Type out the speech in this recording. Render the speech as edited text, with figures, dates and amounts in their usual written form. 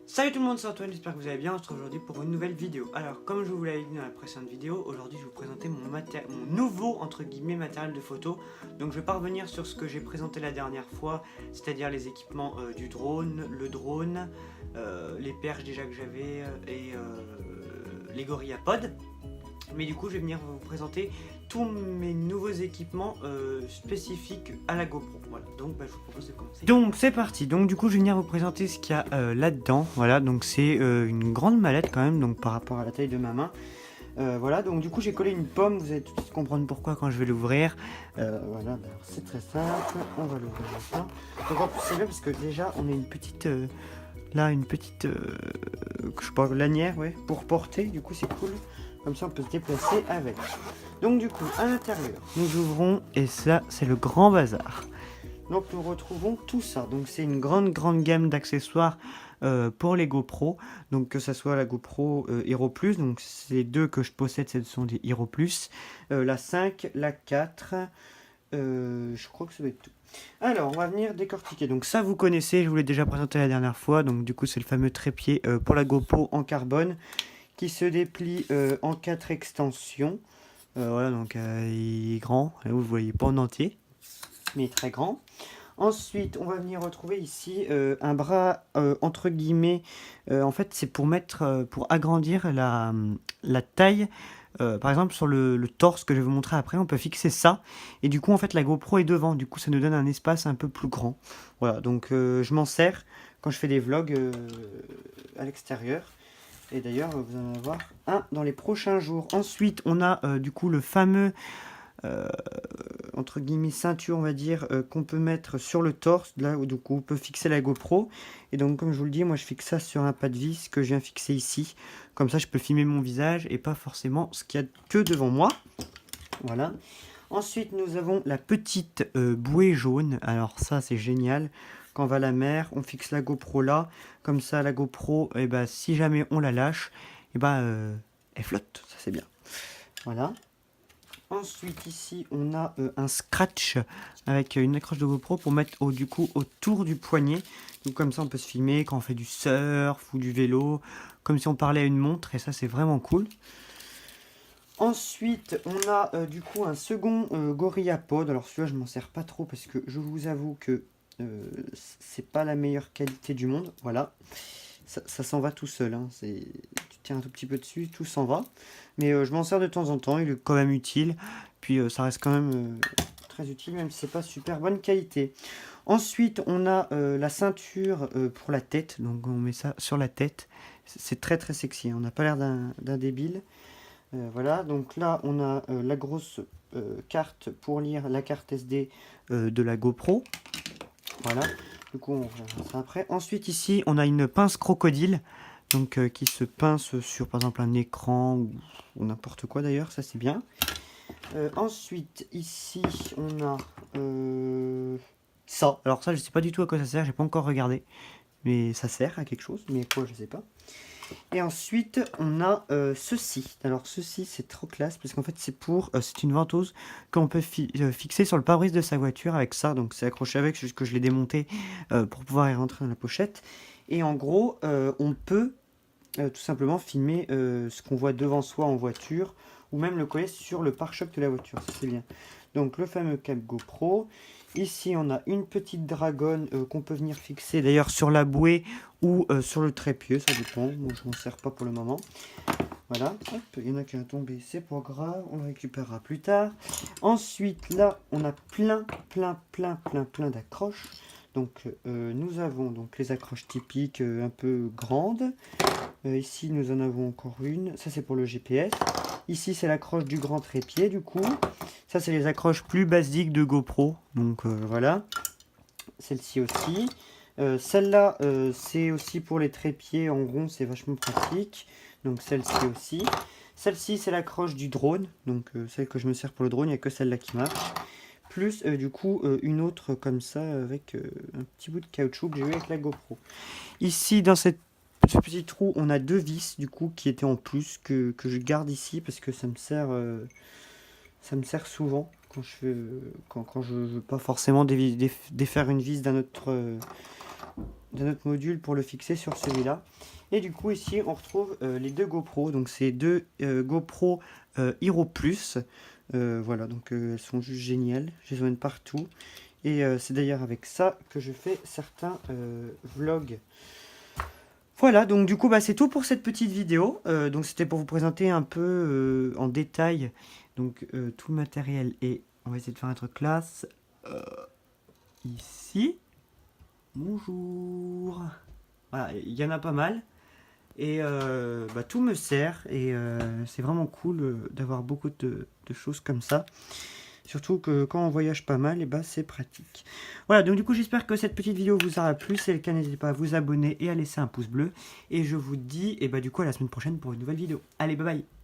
Salut tout le monde, c'est Antoine, j'espère que vous allez bien. On se retrouve aujourd'hui pour une nouvelle vidéo. Alors, comme je vous l'avais dit dans la précédente vidéo, aujourd'hui je vais vous présenter mon nouveau entre guillemets matériel de photo. Donc je vais pas revenir sur ce que j'ai présenté la dernière fois, c'est-à-dire les équipements du drone, le drone, les perches déjà que j'avais et les GorillaPod. Mais du coup je vais venir vous présenter tous mes nouveaux équipements spécifiques à la GoPro. Voilà, donc je vous propose de commencer. Donc c'est parti, donc du coup je vais venir vous présenter ce qu'il y a là-dedans. Voilà, donc c'est une grande mallette quand même, donc par rapport à la taille de ma main. Voilà, donc du coup j'ai collé une pomme, vous allez tout de suite comprendre pourquoi quand je vais l'ouvrir. Voilà, c'est très simple, on va l'ouvrir maintenant. Donc en plus c'est bien parce que déjà on a une petite... là une petite je sais pas, lanière, ouais, pour porter, du coup c'est cool. Comme ça on peut se déplacer avec. Donc du coup à l'intérieur nous ouvrons et ça c'est le grand bazar. Donc nous retrouvons tout ça. Donc c'est une grande gamme d'accessoires pour les GoPro. Donc que ça soit la GoPro Hero Plus, donc ces deux que je possède, ce sont des Hero Plus. La 5, la 4, je crois que ça va être tout. Alors, on va venir décortiquer. Donc ça, vous connaissez, je vous l'ai déjà présenté la dernière fois. Donc du coup, c'est le fameux trépied pour la GoPro en carbone qui se déplie en 4 extensions. Voilà, donc il est grand. Là, vous ne le voyez pas en entier, mais il est très grand. Ensuite, on va venir retrouver ici un bras entre guillemets. En fait, c'est pour mettre, pour agrandir la taille. Par exemple, sur le torse que je vais vous montrer après, on peut fixer ça. Et du coup, en fait, la GoPro est devant. Du coup, ça nous donne un espace un peu plus grand. Voilà, donc je m'en sers quand je fais des vlogs à l'extérieur. Et d'ailleurs, vous en allez avoir un dans les prochains jours. Ensuite, on a du coup le fameux entre guillemets ceinture, on va dire, qu'on peut mettre sur le torse, là où du coup on peut fixer la GoPro. Et donc comme je vous le dis, moi je fixe ça sur un pas de vis que je viens fixer ici. Comme ça je peux filmer mon visage et pas forcément ce qu'il y a que devant moi. Voilà. Ensuite nous avons la petite bouée jaune. Alors ça c'est génial. Quand on va à la mer, on fixe la GoPro là. Comme ça la GoPro, et ben, si jamais on la lâche, et ben, elle flotte. Ça c'est bien. Voilà. Ensuite ici on a un scratch avec une accroche de GoPro pour mettre du coup autour du poignet. Donc comme ça on peut se filmer quand on fait du surf ou du vélo, comme si on parlait à une montre, et ça c'est vraiment cool. Ensuite on a du coup un second GorillaPod. Alors celui-là je m'en sers pas trop parce que je vous avoue que c'est pas la meilleure qualité du monde. Voilà. Ça s'en va tout seul, hein. Tu tiens un tout petit peu dessus, tout s'en va. Mais je m'en sers de temps en temps, il est quand même utile. Puis ça reste quand même très utile, même si c'est pas super bonne qualité. Ensuite, on a la ceinture pour la tête. Donc on met ça sur la tête. C'est très sexy, hein. On n'a pas l'air d'un débile. Voilà, donc là on a la grosse carte pour lire la carte SD de la GoPro. Voilà. Du coup, on verra ça après. Ensuite, ici, on a une pince crocodile, donc qui se pince sur, par exemple, un écran ou n'importe quoi d'ailleurs. Ça, c'est bien. Ensuite, ici, on a ça. Alors ça, je sais pas du tout à quoi ça sert. J'ai pas encore regardé, mais ça sert à quelque chose. Mais quoi, je sais pas. Et ensuite, on a ceci. Alors ceci, c'est trop classe parce qu'en fait, c'est une ventouse qu'on peut fixer sur le pare-brise de sa voiture avec ça. Donc c'est accroché avec, juste que je l'ai démonté pour pouvoir y rentrer dans la pochette. Et en gros, on peut tout simplement filmer ce qu'on voit devant soi en voiture ou même le coller sur le pare-choc de la voiture. Ça c'est bien. Donc le fameux cap GoPro. Ici on a une petite dragonne qu'on peut venir fixer d'ailleurs sur la bouée ou sur le trépied, ça dépend. Moi je m'en sers pas pour le moment. Voilà, hop, il y en a qui a tombé, c'est pas grave, on le récupérera plus tard. Ensuite là on a plein d'accroches. Donc nous avons donc les accroches typiques un peu grandes. Ici nous en avons encore une, ça c'est pour le GPS. Ici c'est l'accroche du grand trépied du coup. Ça c'est les accroches plus basiques de GoPro. Donc voilà. Celle-ci aussi. Celle-là c'est aussi pour les trépieds en rond, c'est vachement pratique. Donc celle-ci aussi. Celle-ci c'est l'accroche du drone. Donc celle que je me sers pour le drone, il n'y a que celle-là qui marche. Plus du coup une autre comme ça avec un petit bout de caoutchouc que j'ai eu avec la GoPro. Ici dans ce petit trou, on a deux vis du coup qui étaient en plus que je garde ici parce que ça me sert souvent quand je veux pas forcément défaire une vis d'un autre d'un autre module pour le fixer sur celui-là. Et du coup ici on retrouve les deux GoPro, donc c'est deux GoPro Hero Plus. Voilà, donc elles sont juste géniales, je les emmène partout. Et c'est d'ailleurs avec ça que je fais certains vlogs. Voilà, donc du coup c'est tout pour cette petite vidéo. Donc c'était pour vous présenter un peu en détail donc tout le matériel. Et on va essayer de faire un truc classe. Ici. Bonjour. Voilà, il y en a pas mal. Et tout me sert. Et c'est vraiment cool d'avoir beaucoup de choses comme ça. Surtout que quand on voyage pas mal, et c'est pratique. Voilà, donc du coup j'espère que cette petite vidéo vous aura plu. Si c'est le cas, n'hésitez pas à vous abonner et à laisser un pouce bleu. Et je vous dis du coup à la semaine prochaine pour une nouvelle vidéo. Allez, bye bye.